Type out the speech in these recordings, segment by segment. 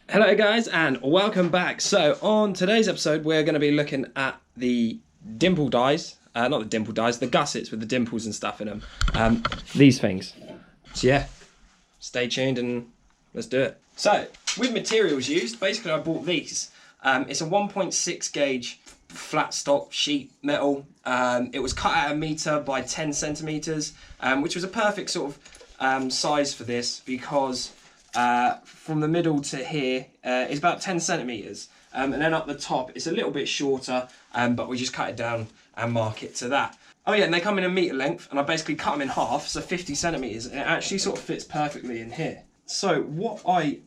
Hello guys and welcome back. So on today's episode we're going to be looking at the Dimple Dies, not the Dimple Dies, the Gussets with the dimples and stuff in them. These things. So yeah, stay tuned and let's do it. So with materials used, basically I bought these. It's a 1.6 gauge flat stock sheet metal. It was cut at 1 meter by 10 centimeters, which was a perfect sort of size for this because from the middle to here is about 10 centimeters, and then up the top it's a little bit shorter, but we just cut it down and mark it to that. Oh yeah, and they come in 1 meter length, and I basically cut them in half, so 50 centimeters, and it actually sort of fits perfectly in here. So what I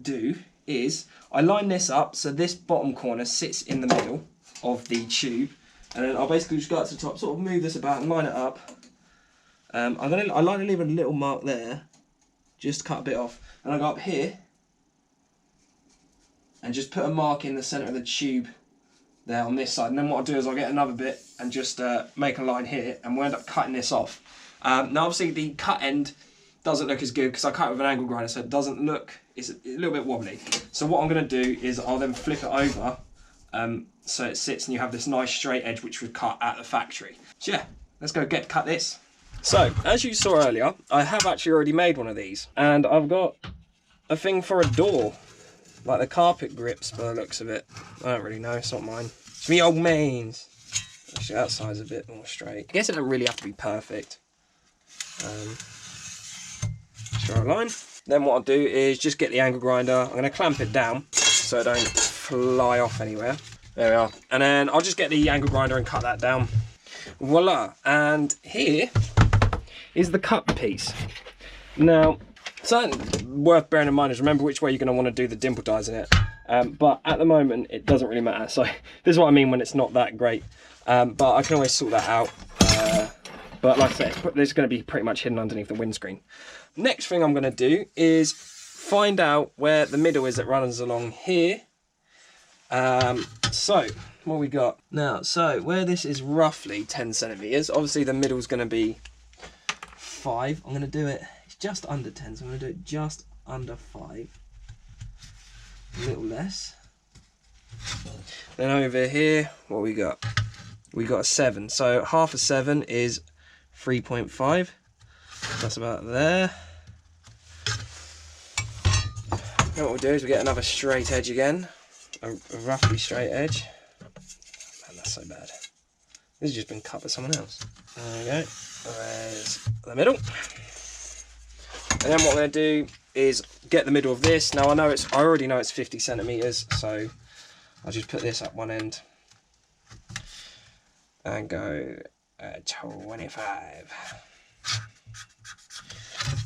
do is I line this up so this bottom corner sits in the middle of the tube, and then I'll basically just go up to the top, sort of move this about and line it up. I like to leave a little mark there, just cut a bit off, and I go up here and just put a mark in the centre of the tube there on this side, and then what I'll do is I'll get another bit and just make a line here, and we'll end up cutting this off. Now obviously the cut end doesn't look as good because I cut it with an angle grinder, so it doesn't look, it's a little bit wobbly. So what I'm going to do is I'll then flip it over so it sits and you have this nice straight edge which we cut at the factory. So yeah, let's go cut this. So as you saw earlier, I have actually already made one of these, and I've got a thing for a door, like the carpet grips by the looks of it. I don't really know, it's not mine. It's me old mains. Actually that side's a bit more straight. I guess it don't really have to be perfect. Draw a line. Then what I'll do is just get the angle grinder. I'm going to clamp it down so it don't fly off anywhere. There we are. And then I'll just get the angle grinder and cut that down. Voila. And here is the cut piece. Now, something worth bearing in mind is remember which way you're going to want to do the dimple dies in it. But at the moment, it doesn't really matter. So this is what I mean when it's not that great. But I can always sort that out. But like I said, it's going to be pretty much hidden underneath the windscreen. Next thing I'm going to do is find out where the middle is that runs along here. So what we got now? So where this is roughly 10 centimeters, obviously the middle is going to be 5. I'm going to do it, it's just under 10, so I'm going to do it just under 5. A little less. Then over here, what we got? We got a 7. So half a 7 is 3.5. That's about there. Then what we'll do is we'll get another straight edge again. A roughly straight edge. Man, that's so bad. This has just been cut by someone else. There we go. There's the middle. And then what we're going to do is get the middle of this. Now I already know it's 50 centimeters, so I'll just put this up one end and go 25.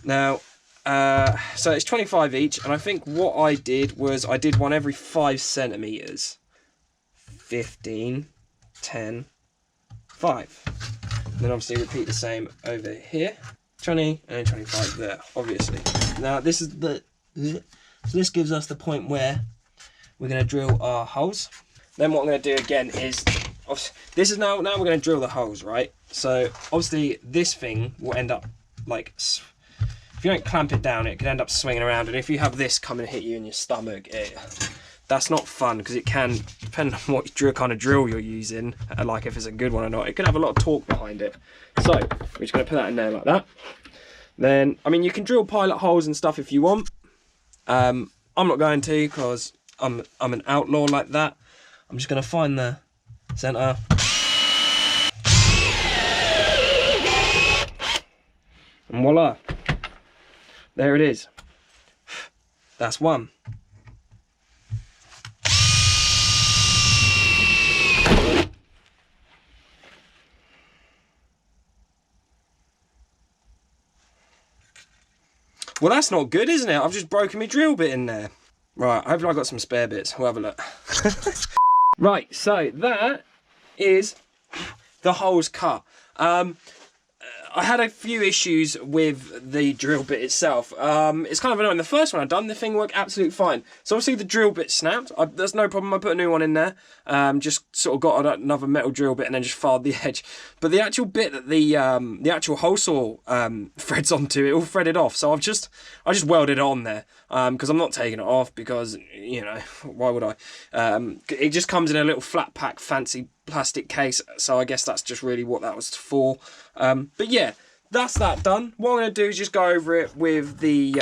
Now, so it's 25 each, and I think what I did was I did one every 5 centimeters. 15, 10, 5. And then obviously repeat the same over here. 20 and 25 there, obviously. Now this is so this gives us the point where we're going to drill our holes. Then what I'm going to do again is, this is now we're going to drill the holes, right? So obviously this thing will end up like, if you don't clamp it down, it can end up swinging around, and if you have this come and hit you in your stomach, that's not fun, because it can, depending on what kind of drill you're using, like if it's a good one or not, it can have a lot of torque behind it. So we're just going to put that in there like that. Then, I mean, you can drill pilot holes and stuff if you want. I'm not going to, because I'm an outlaw like that. I'm just going to find the centre. And voila. There it is. That's one. Well, that's not good, isn't it? I've just broken my drill bit in there. Right, hopefully I've got some spare bits. We'll have a look. Right, so that is the holes cut. I had a few issues with the drill bit itself. It's kind of annoying. The first one I done, the thing worked absolutely fine. So obviously the drill bit snapped. There's no problem. I put a new one in there. Just sort of got another metal drill bit and then just filed the edge. But the actual bit that the actual hole saw threads onto, it all threaded off. So I just welded it on there because I'm not taking it off because, you know, why would I? It just comes in a little flat pack fancy plastic case, so I guess that's just really what that was for. But yeah, that's that done. What I'm going to do is just go over it with the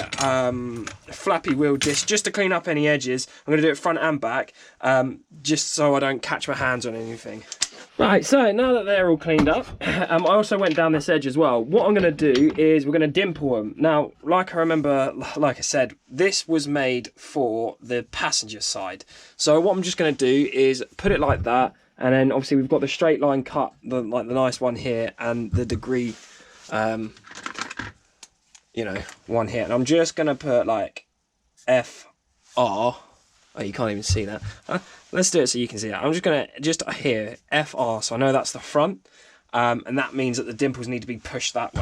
flappy wheel disc just to clean up any edges. I'm going to do it front and back, just so I don't catch my hands on anything. Right, so now that they're all cleaned up, I also went down this edge as well. What I'm going to do is we're going to dimple them. Now, like I said, this was made for the passenger side. So what I'm just going to do is put it like that, and then obviously we've got the straight line cut, like the nice one here, and the degree, you know, one here. And I'm just going to put like FR. Oh, you can't even see that. Let's do it so you can see that. I'm just going to, here, FR, so I know that's the front. And that means that the dimples need to be pushed that way.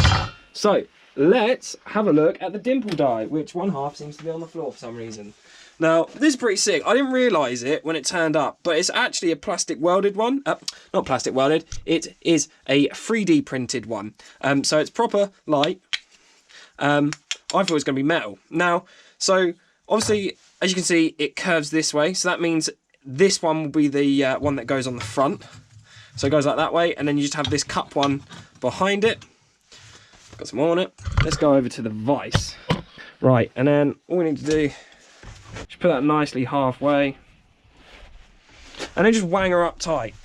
So, let's have a look at the dimple die, which one half seems to be on the floor for some reason. Now, this is pretty sick. I didn't realise it when it turned up, but it's actually a plastic welded one. Not plastic welded, it is a 3D printed one. So it's proper light. I thought it was going to be metal. Now, so obviously, as you can see, it curves this way. So that means this one will be the one that goes on the front. So it goes like that way, and then you just have this cup one behind it. Got some more on it. Let's go over to the vise. Right, and then all we need to do, just put that nicely halfway. And then just wang her up tight.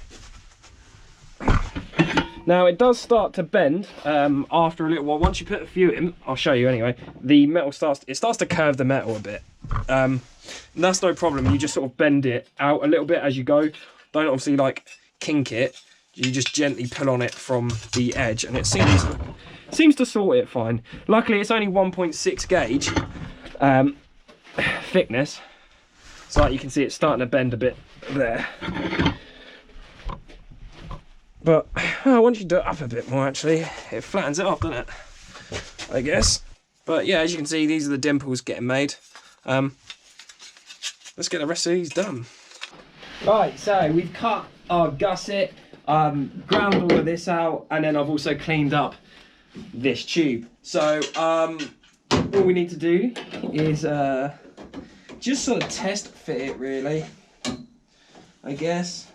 Now it does start to bend after a little while. Once you put a few in, I'll show you anyway, the metal starts to curve the metal a bit. That's no problem. You just sort of bend it out a little bit as you go. Don't obviously like kink it. You just gently pull on it from the edge, and it seems to sort it fine. Luckily, it's only 1.6 gauge thickness, so like you can see, it's starting to bend a bit there. But once you do it up a bit more, actually, it flattens it off, doesn't it? I guess. But yeah, as you can see, these are the dimples getting made. Let's get the rest of these done. Right, so we've cut our gusset, ground all of this out, and then I've also cleaned up this tube. So all we need to do is just sort of test fit it, really, I guess.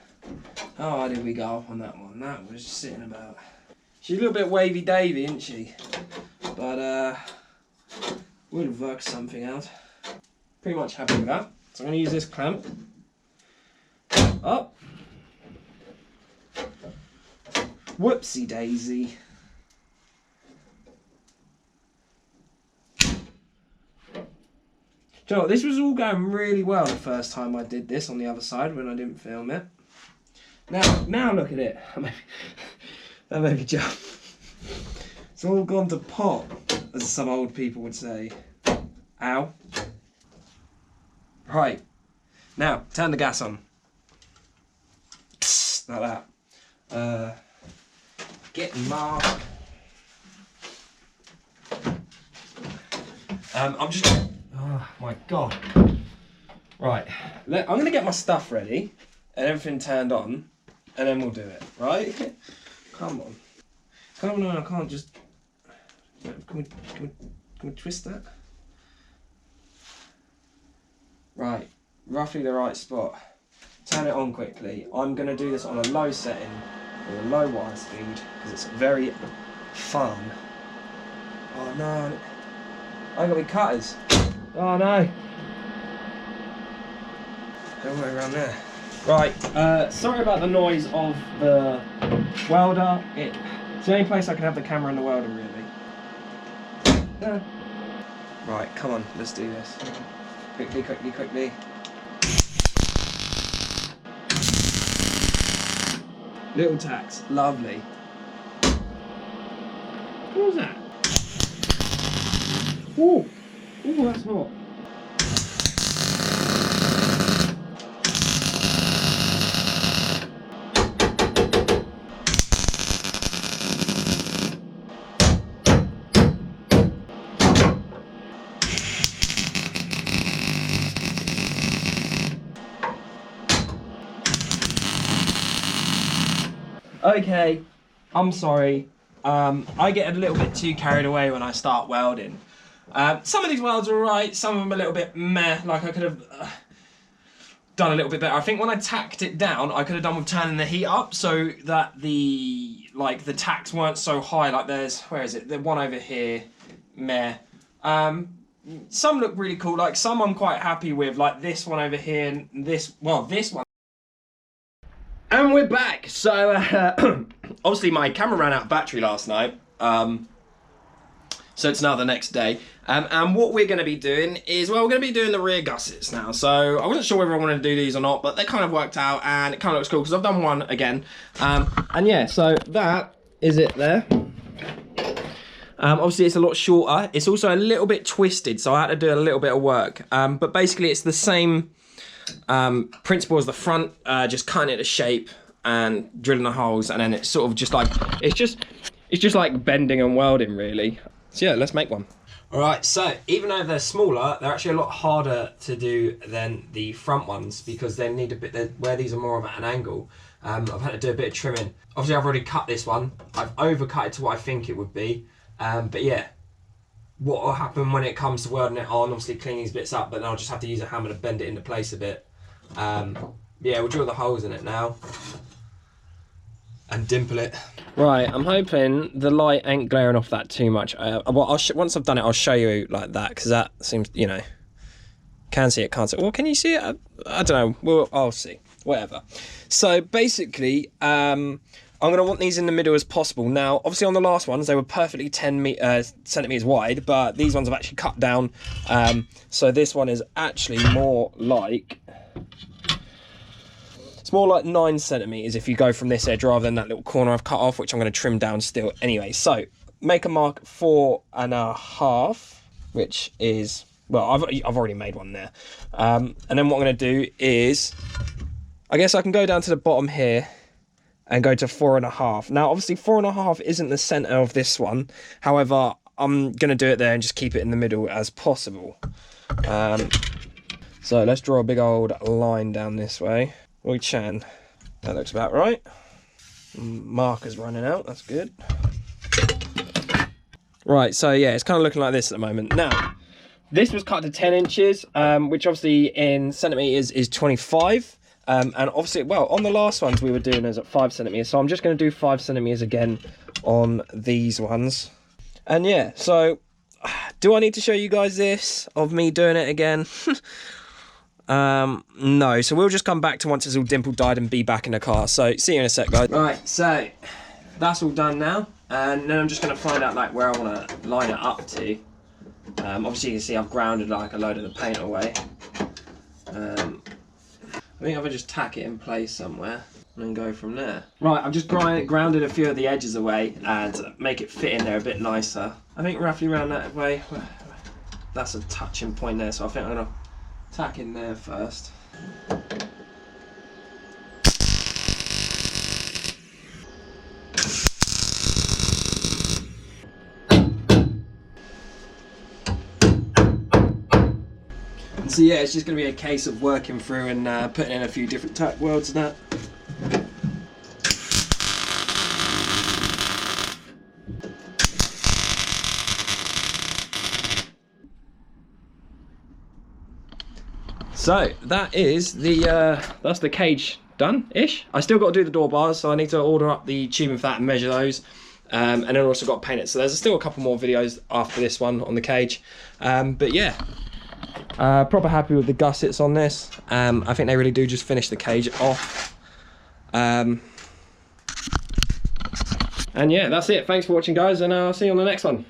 How hard did we go up on that one? That was just sitting about. She's a little bit wavy-davy, isn't she? But we'll work something out. Pretty much happy with that. So I'm going to use this clamp. Up. Whoopsie daisy. Do you know what? This was all going really well the first time I did this on the other side when I didn't film it. Now look at it. That made me jump. It's all gone to pot, as some old people would say. Ow. Right. Now, turn the gas on. Psst, like that. Getting marked. I'm just... Oh, my God. Right. I'm going to get my stuff ready and everything turned on, and then we'll do it, right? Come on. Come on, I can't just... Can we twist that? Right. Roughly the right spot. Turn it on quickly. I'm going to do this on a low setting, or a low wire speed, because it's very fun. Oh no. I got me cutters. Oh no. Don't worry around there. Right, sorry about the noise of the welder. It's the only place I can have the camera and the welder, really. Right, come on, let's do this. Quickly, quickly, quickly. Little tacks, lovely. What was that? Ooh, ooh, that's hot. Okay, I'm sorry. I get a little bit too carried away when I start welding. Some of these welds are alright, some of them a little bit meh, like I could have done a little bit better. I think when I tacked it down, I could have done with turning the heat up so that the tacks weren't so high. Like there's, where is it? The one over here, meh. Some look really cool, like some I'm quite happy with, like this one over here, and this one. And we're back. So, obviously my camera ran out of battery last night, so it's now the next day. And what we're going to be doing is, well, we're going to be doing the rear gussets now. So I wasn't sure whether I wanted to do these or not, but they kind of worked out, and it kind of looks cool because I've done one again. And yeah, so that is it there. Obviously it's a lot shorter. It's also a little bit twisted, so I had to do a little bit of work. But basically it's the same principle as the front, just cutting it to shape and drilling the holes, and then it's sort of just like, it's just like bending and welding really. So yeah, let's make one. Alright, so even though they're smaller, they're actually a lot harder to do than the front ones because they need a bit, where these are more of at an angle. I've had to do a bit of trimming. Obviously I've already cut this one. I've overcut it to what I think it would be. But yeah, what will happen when it comes to welding it on, obviously clean these bits up, but then I'll just have to use a hammer to bend it into place a bit. Yeah, we'll drill the holes in it now and dimple it. Right, I'm hoping the light ain't glaring off that too much. Well, once I've done it, I'll show you like that, because that seems, you know, can see it, can't see it. Well, can you see it? I don't know. I'll see. Whatever. So basically, I'm going to want these in the middle as possible. Now, obviously on the last ones, they were perfectly 10 centimeters wide, but these ones have actually cut down. So this one is actually more like, it's more like 9 centimeters if you go from this edge rather than that little corner I've cut off, which I'm going to trim down still anyway. So make a mark 4.5, which is, well, I've already made one there. And then what I'm going to do is, I guess I can go down to the bottom here and go to 4.5. Now, obviously 4.5 isn't the center of this one. However, I'm going to do it there and just keep it in the middle as possible. So let's draw a big old line down this way. We can. That looks about right. Marker's running out, that's good. Right, so yeah, it's kind of looking like this at the moment. Now, this was cut to 10 inches, which obviously in centimeters is 25. And obviously, well, on the last ones we were doing those at 5 centimeters, so I'm just going to do 5 centimeters again on these ones. And yeah, so do I need to show you guys this of me doing it again? No, so we'll just come back to once it's all dimple dyed and be back in the car. So see you in a sec, guys. Right, so that's all done now, and then I'm just going to find out like where I want to line it up to. Obviously you can see I've grounded like a load of the paint away. I think I will just tack it in place somewhere and then go from there. Right, I've just grounded a few of the edges away and make it fit in there a bit nicer. I think roughly around that way, that's a touching point there, so I think I'm going to tack in there first. So yeah, it's just going to be a case of working through and putting in a few different tack welds and that. So that is that's the cage done-ish. I still got to do the door bars, so I need to order up the tubing for that and measure those. And then I've also got to paint it. So there's still a couple more videos after this one on the cage. But yeah. Proper happy with the gussets on this. I think they really do just finish the cage off. And yeah, that's it. Thanks for watching, guys, and I'll see you on the next one.